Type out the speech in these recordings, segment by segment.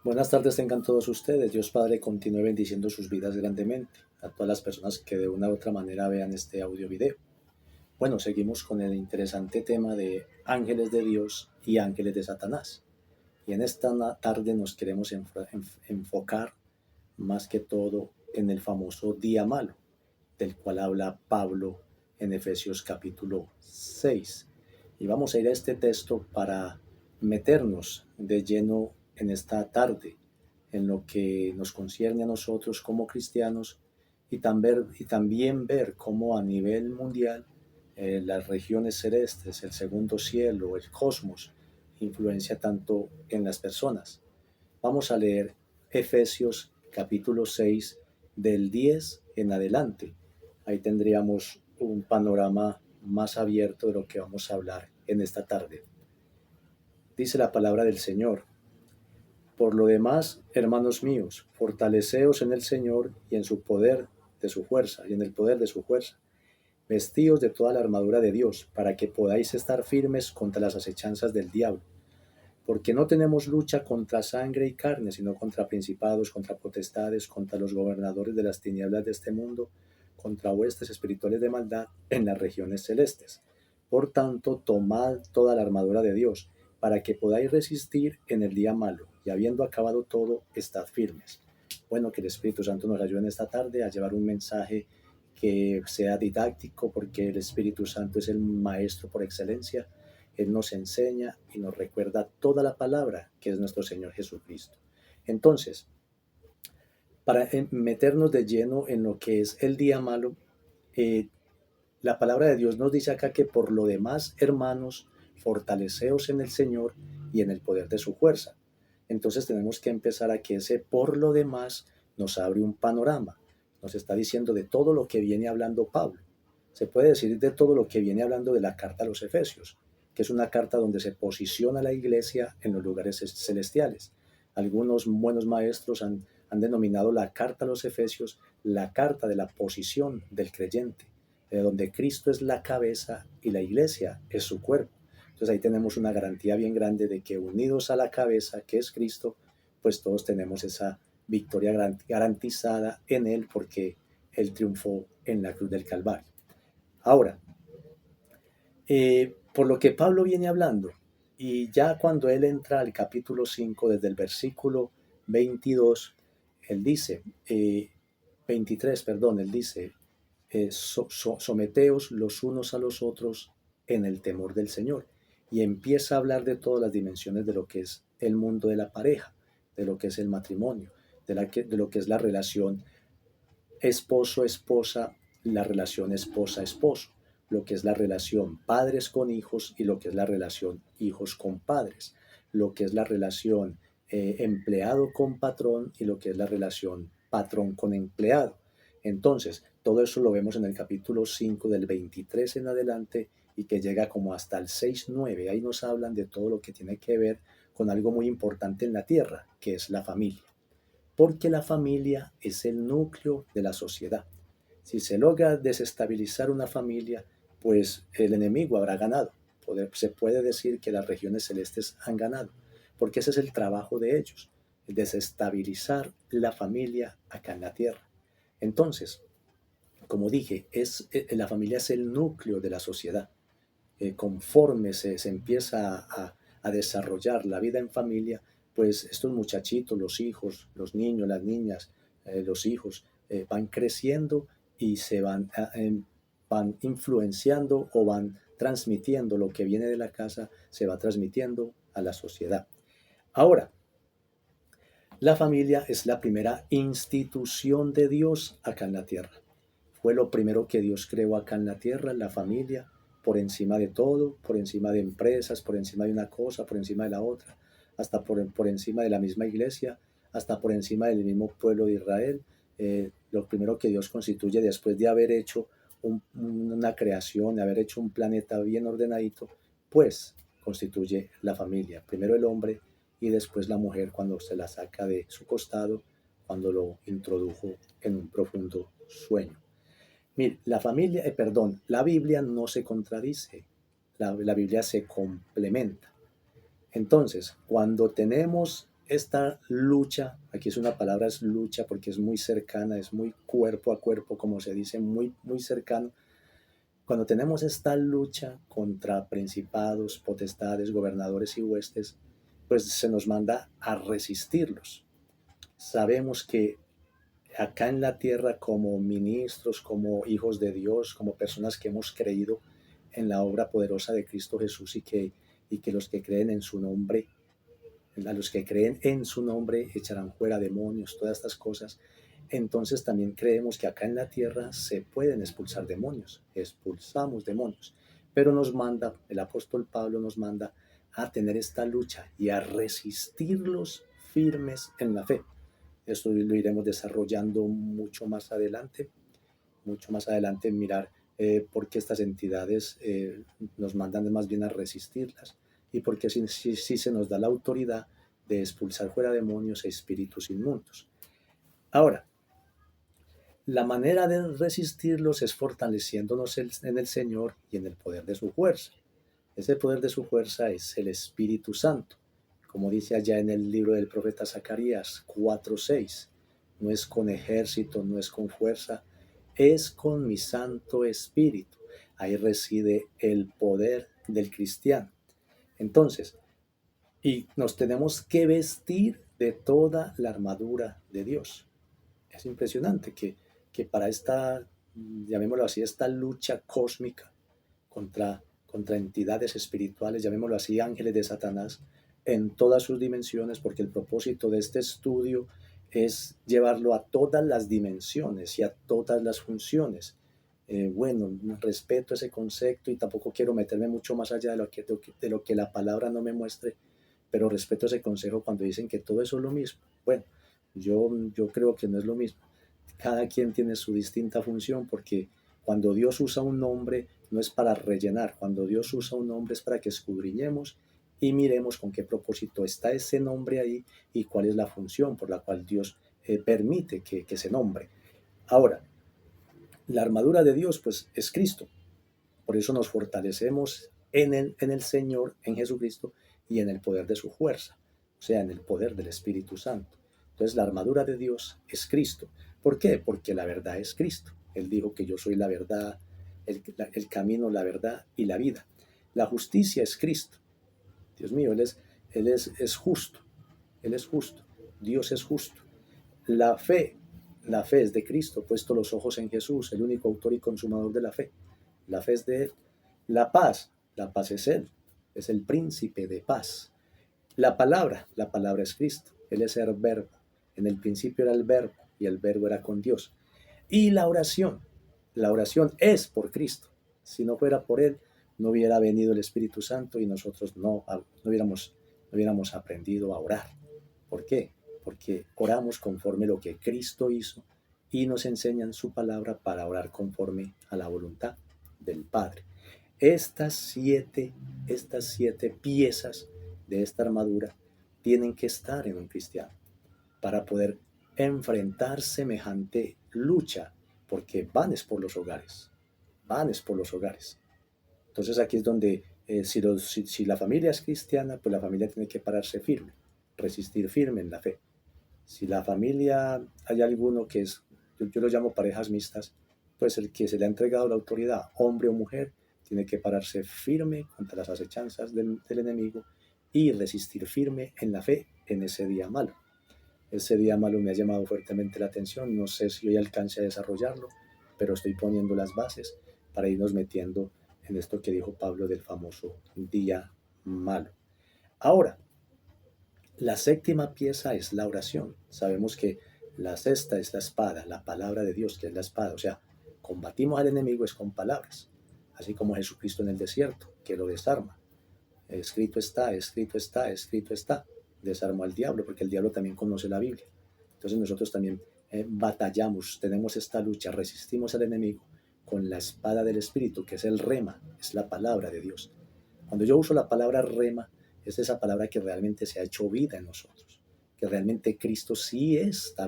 Buenas tardes tengan todos ustedes. Dios Padre continúe bendiciendo sus vidas grandemente. A todas las personas que de una u otra manera vean este audio video. Bueno, seguimos con el interesante tema de ángeles de Dios y ángeles de Satanás. Y en esta tarde nos queremos enfocar más que todo en el famoso día malo, del cual habla Pablo en Efesios capítulo 6. Y vamos a ir a este texto para meternos de lleno en esta tarde, en lo que nos concierne a nosotros como cristianos y también ver cómo a nivel mundial las regiones celestes, el segundo cielo, el cosmos, influencia tanto en las personas. Vamos a leer Efesios capítulo 6 del 10 en adelante. Ahí tendríamos un panorama más abierto de lo que vamos a hablar en esta tarde. Dice la palabra del Señor: por lo demás, hermanos míos, fortaleceos en el Señor y en su poder de su fuerza, y en el poder de su fuerza. Vestíos de toda la armadura de Dios, para que podáis estar firmes contra las acechanzas del diablo. Porque no tenemos lucha contra sangre y carne, sino contra principados, contra potestades, contra los gobernadores de las tinieblas de este mundo, contra huestes espirituales de maldad en las regiones celestes. Por tanto, tomad toda la armadura de Dios, para que podáis resistir en el día malo, y habiendo acabado todo, estad firmes. Bueno, que el Espíritu Santo nos ayude en esta tarde a llevar un mensaje que sea didáctico, porque el Espíritu Santo es el maestro por excelencia. Él nos enseña y nos recuerda toda la palabra que es nuestro Señor Jesucristo. Entonces, para meternos de lleno en lo que es el día malo, eh, la palabra de Dios nos dice acá que por lo demás, hermanos, fortaleceos en el Señor y en el poder de su fuerza. Entonces tenemos que empezar a que ese por lo demás nos abre un panorama. Nos está diciendo de todo lo que viene hablando Pablo. Se puede decir de todo lo que viene hablando de la carta a los Efesios, que es una carta donde se posiciona la iglesia en los lugares celestiales. Algunos buenos maestros han denominado la carta a los Efesios la carta de la posición del creyente, de donde Cristo es la cabeza y la iglesia es su cuerpo. Entonces ahí tenemos una garantía bien grande de que unidos a la cabeza, que es Cristo, pues todos tenemos esa victoria garantizada en Él, porque Él triunfó en la cruz del Calvario. Ahora, por lo que Pablo viene hablando, y ya cuando él entra al capítulo 5, desde el versículo 22, él dice, 23, perdón, él dice, someteos los unos a los otros en el temor del Señor. Y empieza a hablar de todas las dimensiones de lo que es el mundo de la pareja, de lo que es el matrimonio, de lo que es la relación esposo-esposa, la relación esposa-esposo, lo que es la relación padres con hijos y lo que es la relación hijos con padres, lo que es la relación empleado con patrón y lo que es la relación patrón con empleado. Entonces, todo eso lo vemos en el capítulo 5 del 23 en adelante, y que llega como hasta el 6-9. Ahí nos hablan de todo lo que tiene que ver con algo muy importante en la tierra, que es la familia, porque la familia es el núcleo de la sociedad. Si se logra desestabilizar una familia, pues el enemigo habrá ganado. Se puede decir que las regiones celestes han ganado, porque ese es el trabajo de ellos, desestabilizar la familia acá en la tierra. Entonces, como dije, la familia es el núcleo de la sociedad. Conforme se empieza a desarrollar la vida en familia, pues estos muchachitos, los hijos, los niños, las niñas, los hijos, van creciendo y van influenciando o van transmitiendo lo que viene de la casa, se va transmitiendo a la sociedad. Ahora, la familia es la primera institución de Dios acá en la tierra. Fue lo primero que Dios creó acá en la tierra, la familia, por encima de todo, por encima de empresas, por encima de una cosa, por encima de la otra, hasta por encima de la misma iglesia, hasta por encima del mismo pueblo de Israel. Lo primero que Dios constituye después de haber hecho una creación, de haber hecho un planeta bien ordenadito, pues constituye la familia. Primero el hombre y después la mujer, cuando se la saca de su costado, cuando lo introdujo en un profundo sueño. Mire, la Biblia no se contradice, la Biblia se complementa. Entonces, cuando tenemos esta lucha, aquí es una palabra, es lucha porque es muy cercana, es muy cuerpo a cuerpo, como se dice, muy, muy cercano. Cuando tenemos esta lucha contra principados, potestades, gobernadores y huestes, pues se nos manda a resistirlos. Sabemos que acá en la tierra, como ministros, como hijos de Dios, como personas que hemos creído en la obra poderosa de Cristo Jesús y que los que creen en su nombre, a los que creen en su nombre echarán fuera demonios, todas estas cosas. Entonces también creemos que acá en la tierra se pueden expulsar demonios, expulsamos demonios, pero nos manda, el apóstol Pablo nos manda a tener esta lucha y a resistirlos firmes en la fe. Esto lo iremos desarrollando mucho más adelante, mirar por qué estas entidades nos mandan más bien a resistirlas y por qué sí se nos da la autoridad de expulsar fuera demonios e espíritus inmundos. Ahora, la manera de resistirlos es fortaleciéndonos en el Señor y en el poder de su fuerza. Ese poder de su fuerza es el Espíritu Santo. Como dice allá en el libro del profeta Zacarías 4:6, no es con ejército, no es con fuerza, es con mi Santo Espíritu. Ahí reside el poder del cristiano. Entonces, y nos tenemos que vestir de toda la armadura de Dios. Es impresionante que para esta, llamémoslo así, esta lucha cósmica contra entidades espirituales, llamémoslo así, ángeles de Satanás, en todas sus dimensiones, porque el propósito de este estudio es llevarlo a todas las dimensiones y a todas las funciones. Bueno, respeto ese concepto y tampoco quiero meterme mucho más allá de lo que la palabra no me muestre, pero respeto ese consejo cuando dicen que todo eso es lo mismo. Bueno, yo creo que no es lo mismo. Cada quien tiene su distinta función porque cuando Dios usa un nombre no es para rellenar, cuando Dios usa un nombre es para que escudriñemos y miremos con qué propósito está ese nombre ahí y cuál es la función por la cual Dios permite que se nombre. Ahora, la armadura de Dios pues es Cristo, por eso nos fortalecemos en el Señor, en Jesucristo y en el poder de su fuerza, o sea, en el poder del Espíritu Santo. Entonces la armadura de Dios es Cristo. ¿Por qué? Porque la verdad es Cristo. Él dijo que yo soy la verdad, el camino, la verdad y la vida. La justicia es Cristo. Dios mío, Él es justo. Él es justo. Dios es justo. La fe, la fe es de Cristo, puesto los ojos en Jesús, el único autor y consumador de la fe. La fe es de Él. La paz es Él, es el príncipe de paz. La palabra es Cristo, Él es el verbo. En el principio era el verbo y el verbo era con Dios. Y la oración es por Cristo. Si no fuera por Él, no hubiera venido el Espíritu Santo y nosotros no hubiéramos aprendido a orar. ¿Por qué? Porque oramos conforme lo que Cristo hizo y nos enseñan su palabra para orar conforme a la voluntad del Padre. Estas siete piezas de esta armadura tienen que estar en un cristiano para poder enfrentar semejante lucha, porque van es por los hogares. Entonces aquí es donde si la familia es cristiana, pues la familia tiene que pararse firme, resistir firme en la fe. Si la familia hay alguno que es, yo lo llamo parejas mixtas, pues el que se le ha entregado la autoridad, hombre o mujer, tiene que pararse firme contra las acechanzas del enemigo y resistir firme en la fe en ese día malo. Ese día malo me ha llamado fuertemente la atención, no sé si hoy alcance a desarrollarlo, pero estoy poniendo las bases para irnos metiendo en esto que dijo Pablo del famoso día malo. Ahora, la séptima pieza es la oración. Sabemos que la sexta es la espada, la palabra de Dios, que es la espada. O sea, combatimos al enemigo es con palabras, así como Jesucristo en el desierto, que lo desarma. Escrito está, escrito está, escrito está. Desarmó al diablo, porque el diablo también conoce la Biblia. Entonces nosotros también batallamos, tenemos esta lucha, resistimos al enemigo con la espada del Espíritu, que es el rema, es la palabra de Dios. Cuando yo uso la palabra rema, es esa palabra que realmente se ha hecho vida en nosotros, que realmente Cristo sí está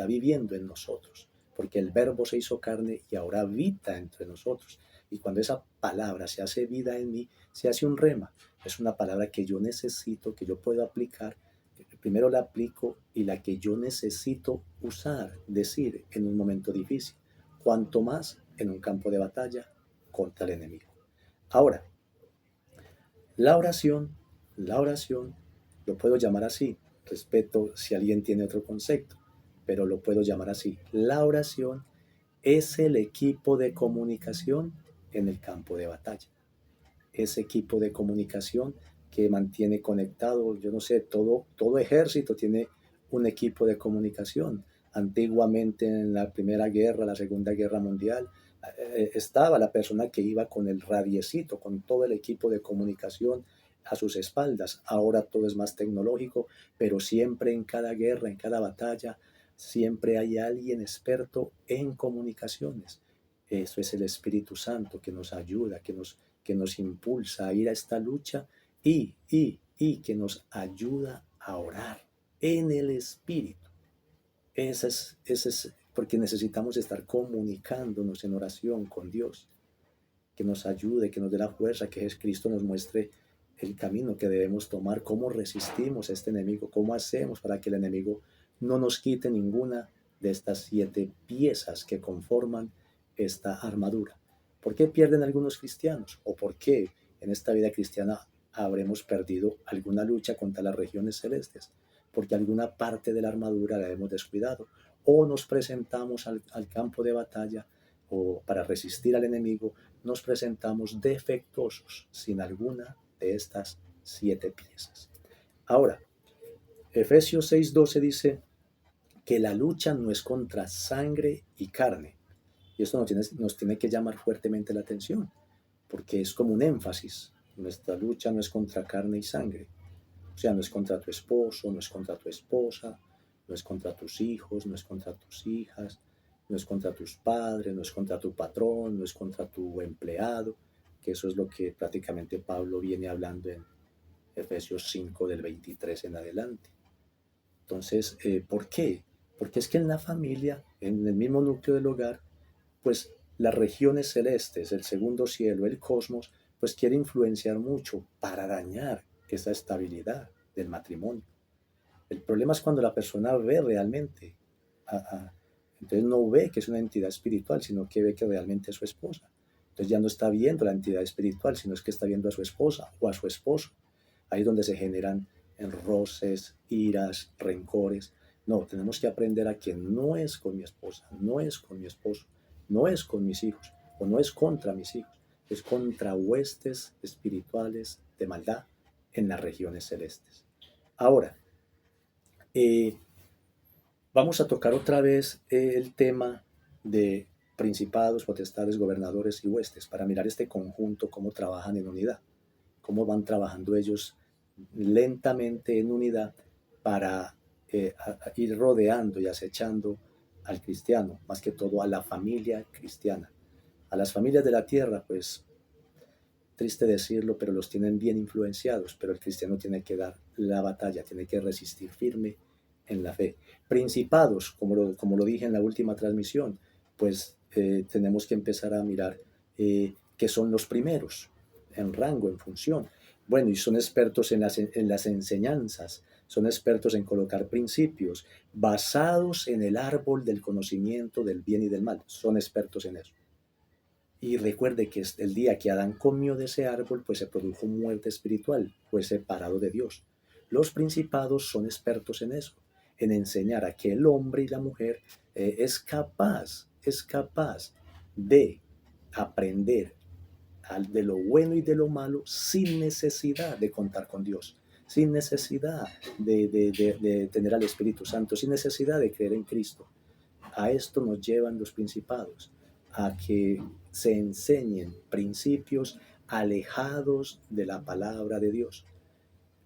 viviendo en nosotros, porque el verbo se hizo carne y ahora habita entre nosotros. Y cuando esa palabra se hace vida en mí, se hace un rema. Es una palabra que yo necesito, que yo puedo aplicar Primero la aplico y la que yo necesito usar, decir en un momento difícil, cuanto más en un campo de batalla contra el enemigo. Ahora, la oración, la oración, lo puedo llamar así, respeto si alguien tiene otro concepto, pero lo puedo llamar así. La oración es el equipo de comunicación en el campo de batalla. Ese equipo de comunicación que mantiene conectado, yo no sé, todo ejército tiene un equipo de comunicación. Antiguamente en la Primera Guerra, la Segunda Guerra Mundial, estaba la persona que iba con el radiecito, con todo el equipo de comunicación a sus espaldas. Ahora todo es más tecnológico, pero siempre en cada guerra, en cada batalla, siempre hay alguien experto en comunicaciones. Eso es el Espíritu Santo que nos ayuda, que nos impulsa a ir a esta lucha y que nos ayuda a orar en el Espíritu. Ese es porque necesitamos estar comunicándonos en oración con Dios, que nos ayude, que nos dé la fuerza, que Jesucristo nos muestre el camino que debemos tomar, cómo resistimos a este enemigo, cómo hacemos para que el enemigo no nos quite ninguna de estas 7 piezas que conforman esta armadura. ¿Por qué pierden algunos cristianos? ¿O por qué en esta vida cristiana habremos perdido alguna lucha contra las regiones celestes? Porque alguna parte de la armadura la hemos descuidado. O nos presentamos al campo de batalla o para resistir al enemigo, nos presentamos defectuosos sin alguna de estas 7 piezas. Ahora, Efesios 6:12 dice que la lucha no es contra sangre y carne. Y esto nos tiene que llamar fuertemente la atención, porque es como un énfasis. Nuestra lucha no es contra carne y sangre. O sea, no es contra tu esposo, no es contra tu esposa, no es contra tus hijos, no es contra tus hijas, no es contra tus padres, no es contra tu patrón, no es contra tu empleado, que eso es lo que prácticamente Pablo viene hablando en Efesios 5 del 23 en adelante. Entonces, ¿por qué? Porque es que en la familia, en el mismo núcleo del hogar, pues las regiones celestes, el segundo cielo, el cosmos, pues quiere influenciar mucho para dañar esa estabilidad del matrimonio. El problema es cuando la persona ve realmente, a- a- entonces no ve que es una entidad espiritual, sino que ve que realmente es su esposa. Entonces ya no está viendo la entidad espiritual, sino es que está viendo a su esposa o a su esposo. Ahí es donde se generan roces, iras, rencores. No, tenemos que aprender a que no es con mi esposa, no es con mi esposo, no es con mis hijos, o no es contra mis hijos, es contra huestes espirituales de maldad en las regiones celestes. Ahora, eh, vamos a tocar otra vez el tema de principados, potestades, gobernadores y huestes para mirar este conjunto, cómo trabajan en unidad, cómo van trabajando ellos lentamente en unidad para a ir rodeando y acechando al cristiano, más que todo a la familia cristiana. A las familias de la tierra, pues triste decirlo, pero los tienen bien influenciados, pero el cristiano tiene que dar la batalla, tiene que resistir firme en la fe. Principados, como lo dije en la última transmisión, pues tenemos que empezar a mirar que son los primeros en rango, en función. Bueno, y son expertos en las enseñanzas, son expertos en colocar principios basados en el árbol del conocimiento del bien y del mal, son expertos en eso. Y recuerde que el día que Adán comió de ese árbol, pues se produjo muerte espiritual, fue separado de Dios. Los principados son expertos en eso, en enseñar a que el hombre y la mujer es capaz de aprender de lo bueno y de lo malo sin necesidad de contar con Dios, sin necesidad de tener al Espíritu Santo, sin necesidad de creer en Cristo. A esto nos llevan los principados, a que se enseñen principios alejados de la palabra de Dios.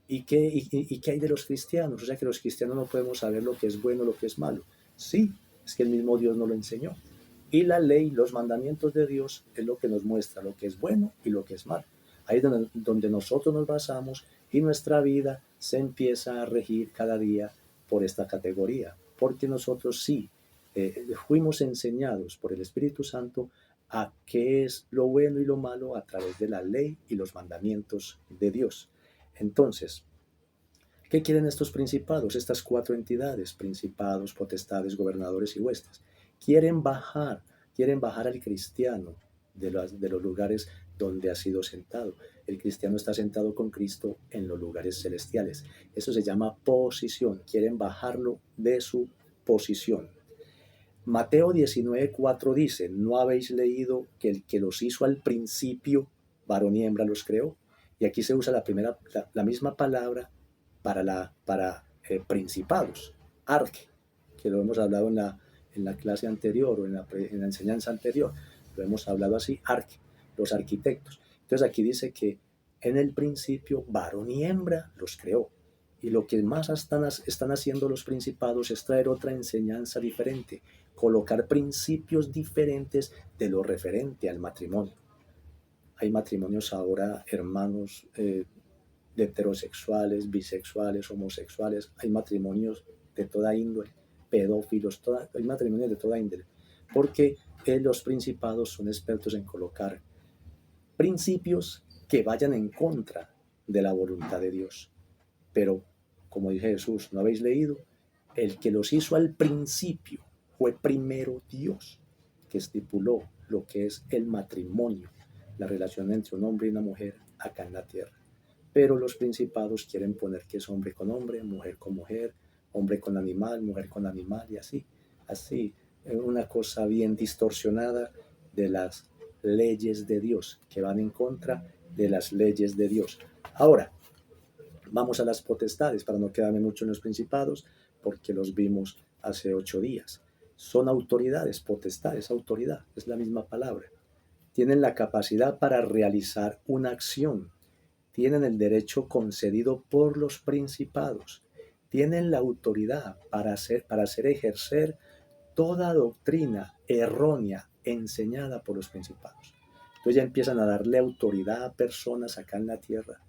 ¿Y qué hay de los cristianos? O sea que los cristianos no podemos saber lo que es bueno, lo que es malo. Sí, es que el mismo Dios nos lo enseñó. Y la ley, los mandamientos de Dios es lo que nos muestra lo que es bueno y lo que es malo. Ahí es donde nosotros nos basamos y nuestra vida se empieza a regir cada día por esta categoría. Porque nosotros sí fuimos enseñados por el Espíritu Santo a qué es lo bueno y lo malo a través de la ley y los mandamientos de Dios. Entonces, ¿Qué quieren estos principados? Estas cuatro entidades, principados, potestades, gobernadores y huestes. Quieren bajar, quieren bajar al cristiano de los lugares donde ha sido sentado. El cristiano está sentado con Cristo en los lugares celestiales. Eso se llama posición. Quieren bajarlo de su posición. Mateo 19:4 dice, ¿no habéis leído que el que los hizo al principio, varón y hembra los creó? Y aquí se usa la misma palabra para principados, arque, que lo hemos hablado en la clase anterior o en la enseñanza anterior, lo hemos hablado así, arque, los arquitectos. Entonces aquí dice que en el principio, varón y hembra los creó. Y lo que más están haciendo los principados es traer otra enseñanza diferente, colocar principios diferentes de lo referente al matrimonio. Hay matrimonios ahora, hermanos, heterosexuales, bisexuales, homosexuales, hay matrimonios de toda índole, pedófilos, hay matrimonios de toda índole, porque los principados son expertos en colocar principios que vayan en contra de la voluntad de Dios. Pero, como dice Jesús, ¿no habéis leído? El que los hizo al principio fue primero Dios, que estipuló lo que es el matrimonio, la relación entre un hombre y una mujer acá en la tierra. Pero los principados quieren poner que es hombre con hombre, mujer con mujer, hombre con animal, mujer con animal y así. Así, una cosa bien distorsionada de las leyes de Dios, que van en contra de las leyes de Dios. Ahora, vamos a las potestades, para no quedarme mucho en los principados, porque los vimos hace 8 días. Son autoridades, potestades, autoridad, es la misma palabra. Tienen la capacidad para realizar una acción. Tienen el derecho concedido por los principados. Tienen la autoridad para hacer ejercer toda doctrina errónea enseñada por los principados. Entonces ya empiezan a darle autoridad a personas acá en la tierra,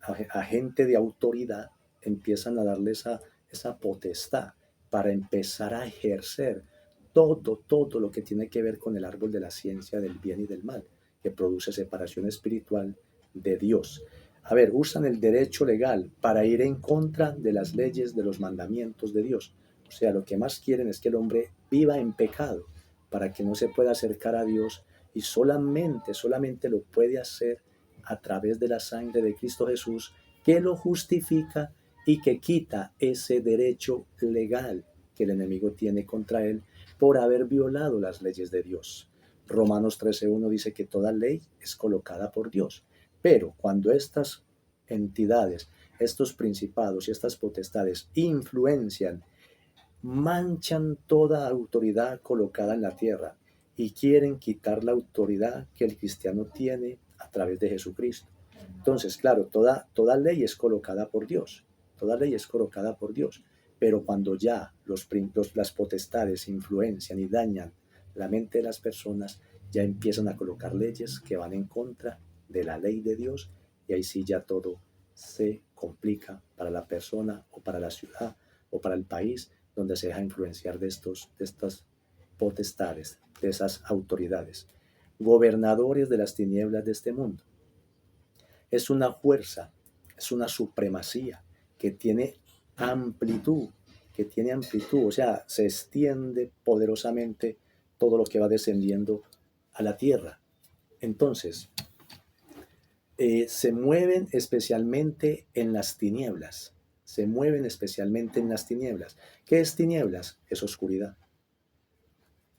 a gente de autoridad, empiezan a darle esa potestad para empezar a ejercer todo lo que tiene que ver con el árbol de la ciencia del bien y del mal, que produce separación espiritual de Dios. A ver, usan el derecho legal para ir en contra de las leyes, de los mandamientos de Dios. O sea, lo que más quieren es que el hombre viva en pecado para que no se pueda acercar a Dios, y solamente lo puede hacer a través de la sangre de Cristo Jesús, que lo justifica y que quita ese derecho legal que el enemigo tiene contra él por haber violado las leyes de Dios. Romanos 13:1 dice que toda ley es colocada por Dios, pero cuando estas entidades, estos principados y estas potestades influencian, manchan toda autoridad colocada en la tierra y quieren quitar la autoridad que el cristiano tiene a través de Jesucristo. Entonces, claro, toda ley es colocada por Dios, toda ley es colocada por Dios, pero cuando ya las potestades influencian y dañan la mente de las personas, ya empiezan a colocar leyes que van en contra de la ley de Dios, y ahí sí ya todo se complica para la persona o para la ciudad o para el país donde se deja influenciar de estas potestades, de esas autoridades. Gobernadores de las tinieblas de este mundo. Es una fuerza, es una supremacía que tiene amplitud, o sea, se extiende poderosamente todo lo que va descendiendo a la tierra. Entonces, se mueven especialmente en las tinieblas. Se mueven especialmente en las tinieblas. ¿Qué es tinieblas? Es oscuridad,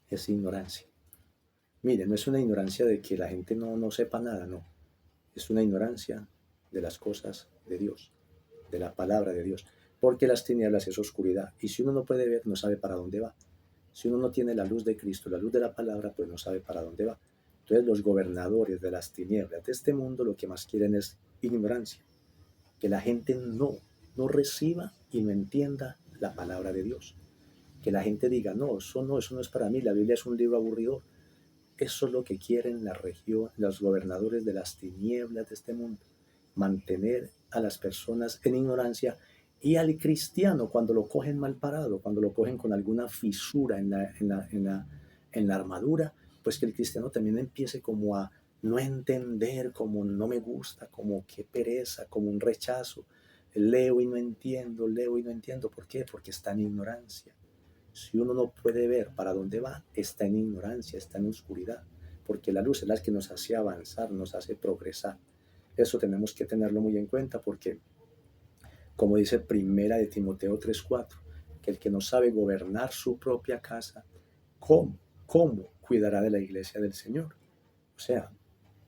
es ignorancia. Miren, no es una ignorancia de que la gente no sepa nada, no. Es una ignorancia de las cosas de Dios, de la palabra de Dios. Porque las tinieblas es oscuridad. Y si uno no puede ver, no sabe para dónde va. Si uno no tiene la luz de Cristo, la luz de la palabra, pues no sabe para dónde va. Entonces los gobernadores de las tinieblas de este mundo lo que más quieren es ignorancia. Que la gente no reciba y no entienda la palabra de Dios. Que la gente diga, eso no es para mí, la Biblia es un libro aburridor. Eso es lo que quieren los gobernadores de las tinieblas de este mundo. Mantener a las personas en ignorancia, y al cristiano, cuando lo cogen mal parado, cuando lo cogen con alguna fisura en la armadura, pues que el cristiano también empiece como a no entender, como no me gusta, como qué pereza, como un rechazo. leo y no entiendo, leo y no entiendo. ¿Por qué? Porque está en ignorancia. Si uno no puede ver para dónde va, está en ignorancia, está en oscuridad, porque la luz es la que nos hace avanzar, nos hace progresar. Eso tenemos que tenerlo muy en cuenta porque, como dice Primera de Timoteo 3:4, que el que no sabe gobernar su propia casa, ¿cómo? ¿Cómo cuidará de la iglesia del Señor? O sea,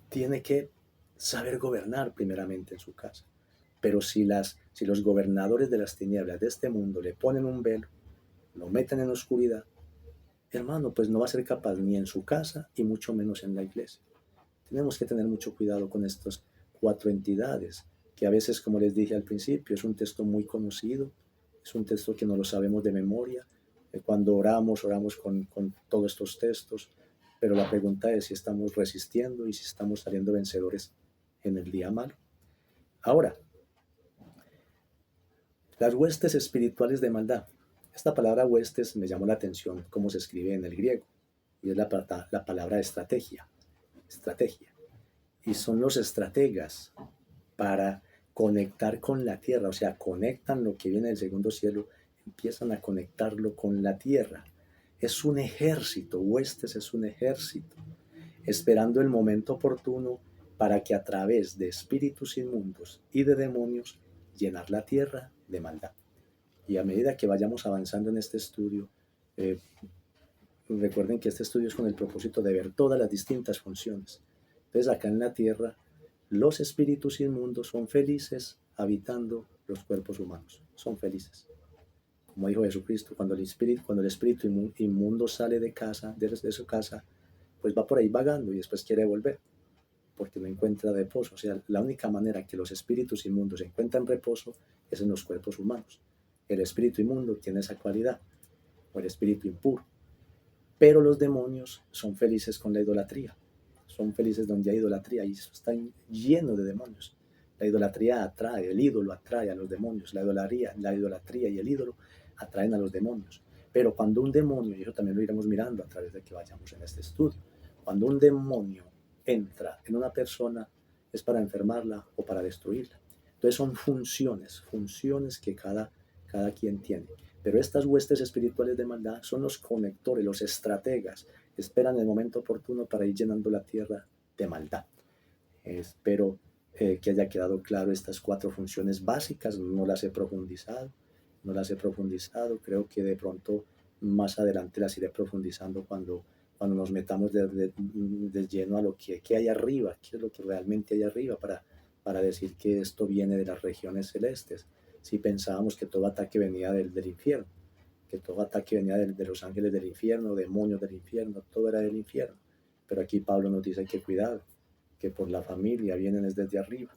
tiene que saber gobernar primeramente en su casa. Pero si los gobernadores de las tinieblas de este mundo le ponen un velo, lo meten en oscuridad, hermano, pues no va a ser capaz ni en su casa y mucho menos en la iglesia. Tenemos que tener mucho cuidado con estas cuatro entidades, que a veces, como les dije al principio, es un texto muy conocido, es un texto que no lo sabemos de memoria. Cuando oramos, oramos con todos estos textos, pero la pregunta es si estamos resistiendo y si estamos saliendo vencedores en el día malo. Ahora, las huestes espirituales de maldad. Esta palabra huestes me llamó la atención, cómo se escribe en el griego, y es la palabra estrategia, estrategia. Y son los estrategas para conectar con la tierra, o sea, conectan lo que viene del segundo cielo, empiezan a conectarlo con la tierra. Es un ejército, huestes es un ejército, esperando el momento oportuno para que a través de espíritus inmundos y de demonios llenar la tierra de maldad. Y a medida que vayamos avanzando en este estudio, eh, recuerden que este estudio es con el propósito de ver todas las distintas funciones. Entonces acá en la tierra, los espíritus inmundos son felices habitando los cuerpos humanos. Son felices. Como dijo Jesucristo, cuando el espíritu inmundo sale de casa, de su casa, pues va por ahí vagando y después quiere volver, porque no encuentra reposo. O sea, la única manera que los espíritus inmundos encuentran reposo es en los cuerpos humanos. El espíritu inmundo tiene esa cualidad, o el espíritu impuro. Pero los demonios son felices con la idolatría. Son felices donde hay idolatría y eso está lleno de demonios. La idolatría atrae, el ídolo atrae a los demonios. La idolatría y el ídolo atraen a los demonios. Pero cuando un demonio, y eso también lo iremos mirando a través de que vayamos en este estudio, cuando un demonio entra en una persona es para enfermarla o para destruirla. Entonces son funciones que cada quien tiene. Pero estas huestes espirituales de maldad son los conectores, los estrategas, esperan el momento oportuno para ir llenando la tierra de maldad. Espero que haya quedado claro estas cuatro funciones básicas, no las he profundizado, creo que de pronto más adelante las iré profundizando cuando nos metamos de lleno a lo que hay arriba, qué es lo que realmente hay arriba para decir que esto viene de las regiones celestes. Si pensábamos que todo ataque venía del infierno, que todo ataque venía de los ángeles del infierno, demonios del infierno, todo era del infierno. Pero aquí Pablo nos dice que cuidado, que por la familia vienen desde arriba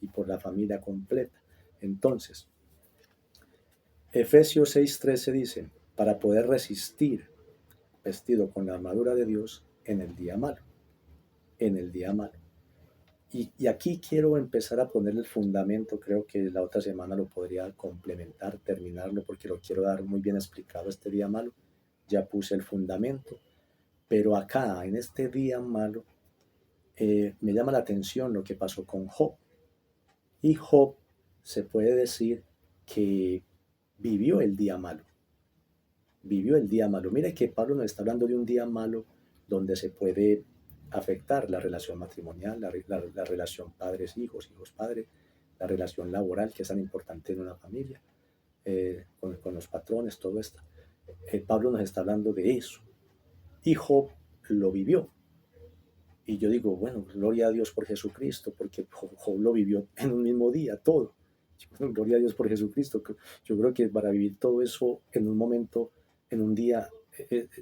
y por la familia completa. Entonces, Efesios 6:13 dice, para poder resistir vestido con la armadura de Dios en el día malo, en el día malo. Y aquí quiero empezar a poner el fundamento, creo que la otra semana lo podría complementar, terminarlo, porque lo quiero dar muy bien explicado este día malo. Ya puse el fundamento, pero acá, en este día malo, me llama la atención lo que pasó con Job. Y Job se puede decir que vivió el día malo. Vivió el día malo. Mire que Pablo nos está hablando de un día malo donde se puede afectar la relación matrimonial, la relación padres-hijos, hijos-padres, la relación laboral que es tan importante en una familia, con los patrones, todo esto. Pablo nos está hablando de eso. Y Job lo vivió. Y yo digo, bueno, gloria a Dios por Jesucristo, porque Job lo vivió en un mismo día, todo. Gloria a Dios por Jesucristo. Yo creo que para vivir todo eso en un momento, en un día,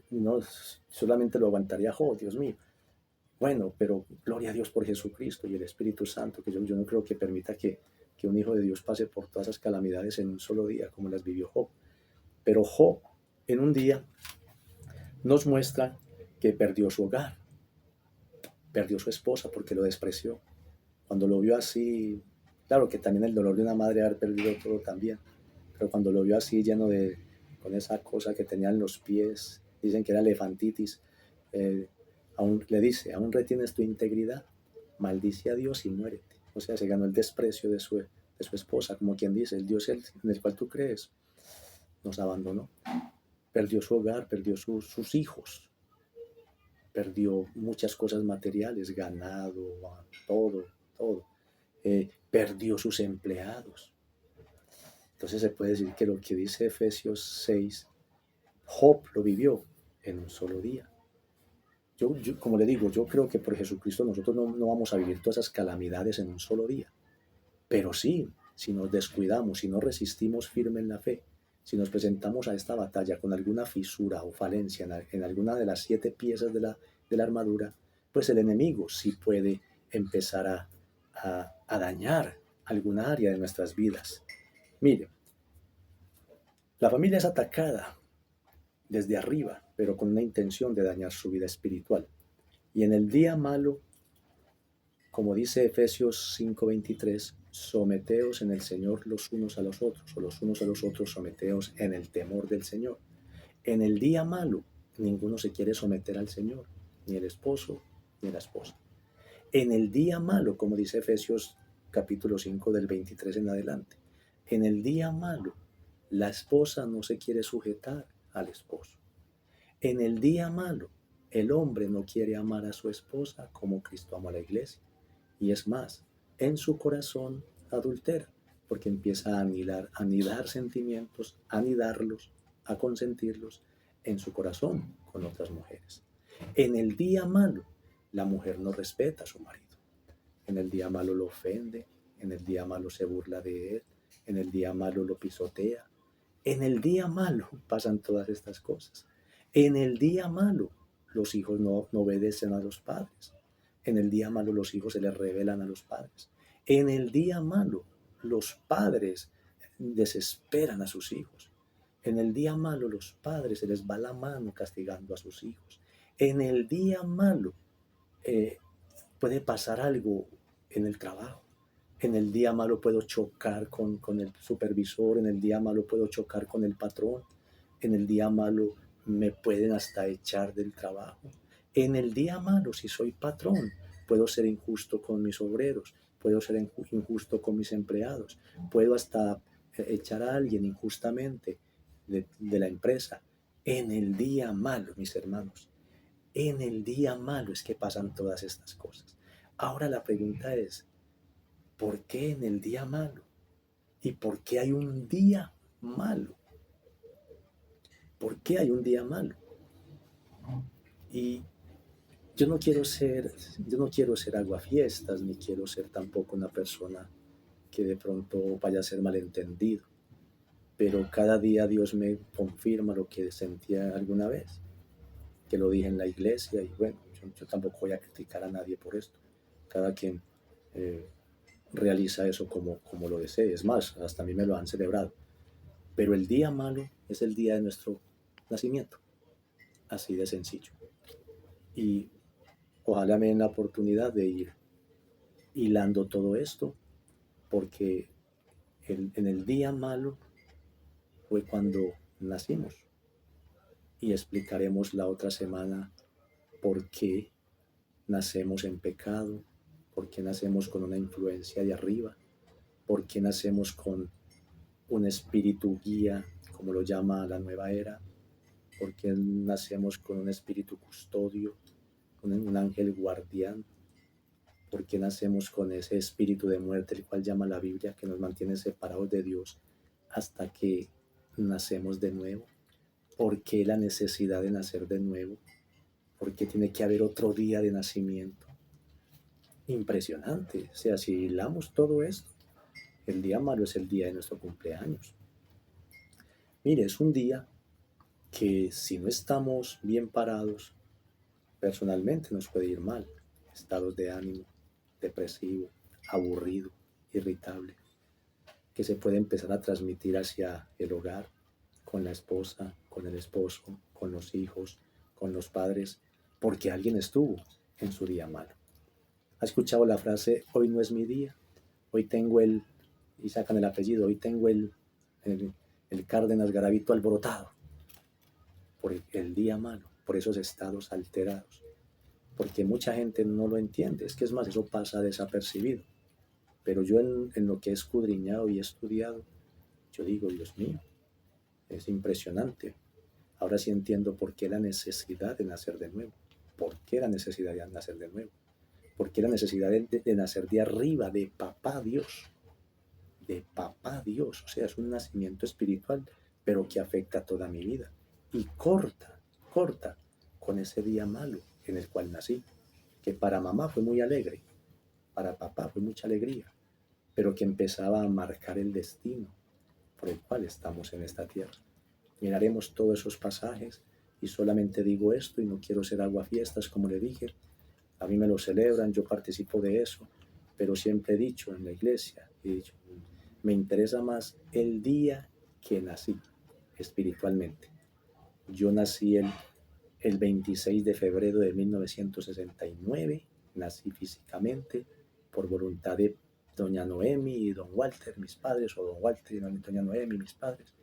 no solamente lo aguantaría Job, Dios mío. Bueno, pero gloria a Dios por Jesucristo y el Espíritu Santo, que yo no creo que permita que un hijo de Dios pase por todas esas calamidades en un solo día, como las vivió Job. Pero Job, en un día, nos muestra que perdió su hogar, perdió su esposa porque lo despreció. Cuando lo vio así, claro que también el dolor de una madre haber perdido todo también, pero cuando lo vio así con esa cosa que tenía en los pies, dicen que era elefantitis, le dice, aún retienes tu integridad, maldice a Dios y muérete. O sea, se ganó el desprecio de de su esposa, como quien dice, el Dios en el cual tú crees, nos abandonó. Perdió su hogar, perdió sus hijos, perdió muchas cosas materiales, ganado, todo, todo. Perdió sus empleados. Entonces se puede decir que lo que dice Efesios 6, Job lo vivió en un solo día. Yo, como le digo, yo creo que por Jesucristo nosotros no vamos a vivir todas esas calamidades en un solo día. Pero sí, si nos descuidamos, si no resistimos firme en la fe, si nos presentamos a esta batalla con alguna fisura o falencia en alguna de las 7 piezas de la armadura, pues el enemigo sí puede empezar a dañar alguna área de nuestras vidas. Mire, la familia es atacada desde arriba, pero con una intención de dañar su vida espiritual. Y en el día malo, como dice Efesios 5:23, someteos en el Señor los unos a los otros, o los unos a los otros someteos en el temor del Señor. En el día malo, ninguno se quiere someter al Señor, ni el esposo, ni la esposa. En el día malo, como dice Efesios capítulo 5 del 23 en adelante, en el día malo, la esposa no se quiere sujetar al esposo. En el día malo, el hombre no quiere amar a su esposa como Cristo amó a la iglesia. Y es más, en su corazón adultera, porque empieza a anidar sentimientos, a anidarlos, a consentirlos en su corazón con otras mujeres. En el día malo, la mujer no respeta a su marido. En el día malo lo ofende, en el día malo se burla de él, en el día malo lo pisotea. En el día malo pasan todas estas cosas. En el día malo, los hijos no obedecen a los padres. En el día malo, los hijos se les rebelan a los padres. En el día malo, los padres desesperan a sus hijos. En el día malo, los padres se les va la mano castigando a sus hijos. En el día malo, puede pasar algo en el trabajo. En el día malo puedo chocar con el supervisor, en el día malo puedo chocar con el patrón, en el día malo me pueden hasta echar del trabajo. En el día malo, si soy patrón, puedo ser injusto con mis obreros, puedo ser injusto con mis empleados, puedo hasta echar a alguien injustamente de la empresa. En el día malo, mis hermanos, en el día malo es que pasan todas estas cosas. Ahora la pregunta es, ¿por qué en el día malo? ¿Y por qué hay un día malo? ¿Por qué hay un día malo? Y yo no quiero ser aguafiestas, ni quiero ser tampoco una persona que de pronto vaya a ser malentendido. Pero cada día Dios me confirma lo que sentía alguna vez, que lo dije en la iglesia, y bueno, yo tampoco voy a criticar a nadie por esto. Cada quien realiza eso como lo desee. Es más, hasta a mí me lo han celebrado. Pero el día malo es el día de nuestro nacimiento. Así de sencillo. Y ojalá me den la oportunidad de ir hilando todo esto, porque en el día malo fue cuando nacimos. Y explicaremos la otra semana por qué nacemos en pecado, por qué nacemos con una influencia de arriba, por qué nacemos con un espíritu guía, como lo llama la nueva era, por qué nacemos con un espíritu custodio, con un ángel guardián, por qué nacemos con ese espíritu de muerte, el cual llama la Biblia, que nos mantiene separados de Dios hasta que nacemos de nuevo. ¿Por qué la necesidad de nacer de nuevo? ¿Por qué tiene que haber otro día de nacimiento? Impresionante. O sea, si hilamos todo esto, el día malo es el día de nuestro cumpleaños. Mire, es un día que si no estamos bien parados, personalmente nos puede ir mal. Estados de ánimo, depresivo, aburrido, irritable, que se puede empezar a transmitir hacia el hogar, con la esposa, con el esposo, con los hijos, con los padres, porque alguien estuvo en su día malo. ¿Ha escuchado la frase, hoy no es mi día? Hoy tengo y sacan el apellido, hoy tengo el Cárdenas Garavito alborotado por el día malo, por esos estados alterados, porque mucha gente no lo entiende. Es que es más, eso pasa desapercibido, Pero yo en lo que he escudriñado y he estudiado, yo digo, Dios mío, es impresionante. Ahora sí entiendo por qué la necesidad de nacer de nuevo. ¿Por qué la necesidad de nacer de nuevo? ¿Por qué la necesidad de nacer de arriba, de papá Dios? De papá Dios. O sea, es un nacimiento espiritual, pero que afecta toda mi vida. Y corta con ese día malo en el cual nací, que para mamá fue muy alegre, para papá fue mucha alegría, pero que empezaba a marcar el destino por el cual estamos en esta tierra. Miraremos todos esos pasajes y solamente digo esto y no quiero ser aguafiestas, como le dije. A mí me lo celebran, yo participo de eso, pero siempre he dicho en la iglesia, he dicho, me interesa más el día que nací espiritualmente. Yo nací el 26 de febrero de 1969, nací físicamente por voluntad de doña Noemi y don Walter, mis padres, o don Walter y doña Noemi, mis padres.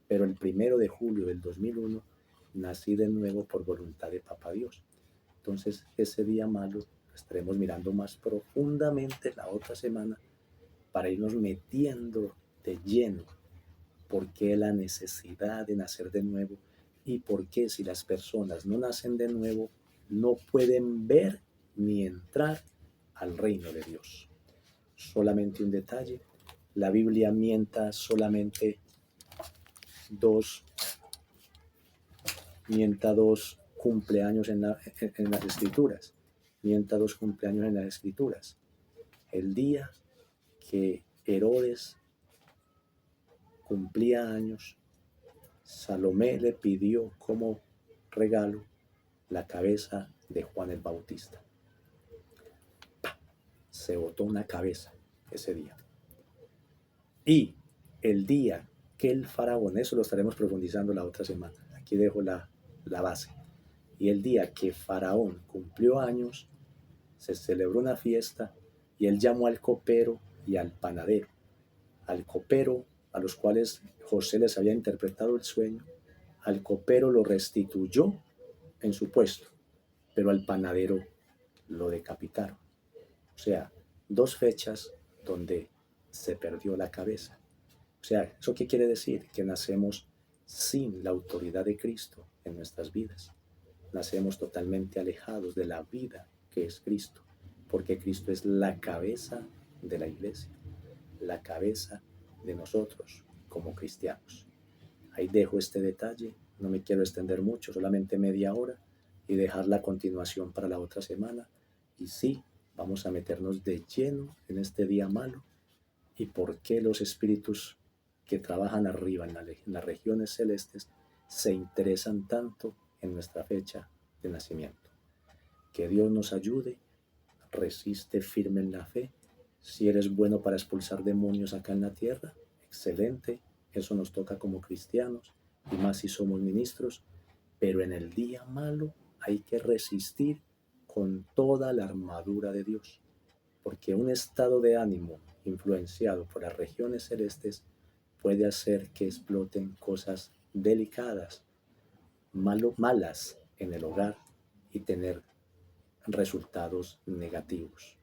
Pero el 1 de julio del 2001 nací de nuevo por voluntad de papá Dios. Entonces ese día malo lo estaremos mirando más profundamente la otra semana para irnos metiendo de lleno por qué la necesidad de nacer de nuevo y por qué si las personas no nacen de nuevo no pueden ver ni entrar al reino de Dios. Solamente un detalle, la Biblia mienta solamente dos cumpleaños en las escrituras. Mienta dos cumpleaños en las escrituras. El día que Herodes cumplía años, Salomé le pidió como regalo la cabeza de Juan el Bautista. Se botó una cabeza ese día. Y el día que el faraón, eso lo estaremos profundizando la otra semana, aquí dejo la base. Y el día que Faraón cumplió años, se celebró una fiesta y él llamó al copero y al panadero. Al copero, a los cuales José les había interpretado el sueño, al copero lo restituyó en su puesto, pero al panadero lo decapitaron. O sea, dos fechas donde se perdió la cabeza. O sea, ¿eso qué quiere decir? Que nacemos sin la autoridad de Cristo en nuestras vidas. Nacemos totalmente alejados de la vida que es Cristo, porque Cristo es la cabeza de la iglesia, la cabeza de nosotros como cristianos. Ahí dejo este detalle, no me quiero extender mucho, solamente media hora, y dejar la continuación para la otra semana. Y sí, vamos a meternos de lleno en este día malo y por qué los espíritus que trabajan arriba en las regiones celestes se interesan tanto en nuestra fecha de nacimiento. Que Dios nos ayude, resiste firme en la fe. Si eres bueno para expulsar demonios acá en la tierra, excelente, eso nos toca como cristianos, y más si somos ministros, pero en el día malo hay que resistir con toda la armadura de Dios, porque un estado de ánimo influenciado por las regiones celestes puede hacer que exploten cosas delicadas, malas en el hogar y tener resultados negativos.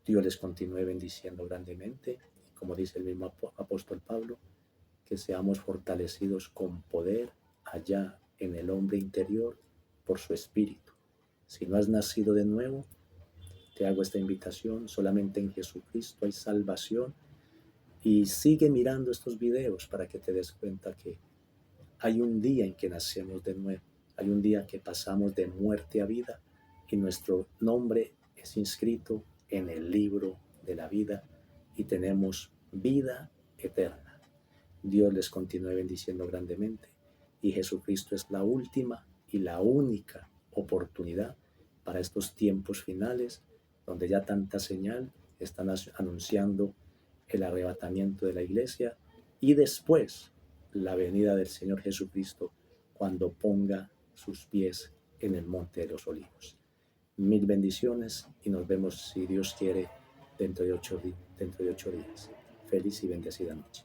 Dios les continúe bendiciendo grandemente y, como dice el mismo apóstol Pablo, que seamos fortalecidos con poder allá en el hombre interior por su espíritu. Si no has nacido de nuevo, te hago esta invitación, solamente en Jesucristo hay salvación, y sigue mirando estos videos para que te des cuenta que hay un día en que nacemos de nuevo, hay un día que pasamos de muerte a vida y nuestro nombre es inscrito en el libro de la vida y tenemos vida eterna. Dios les continúe bendiciendo grandemente y Jesucristo es la última y la única oportunidad para estos tiempos finales donde ya tanta señal están anunciando el arrebatamiento de la iglesia y después la venida del Señor Jesucristo cuando ponga sus pies en el monte de los olivos. Mil bendiciones y nos vemos, si Dios quiere, dentro de 8 días. Feliz y bendecida noche.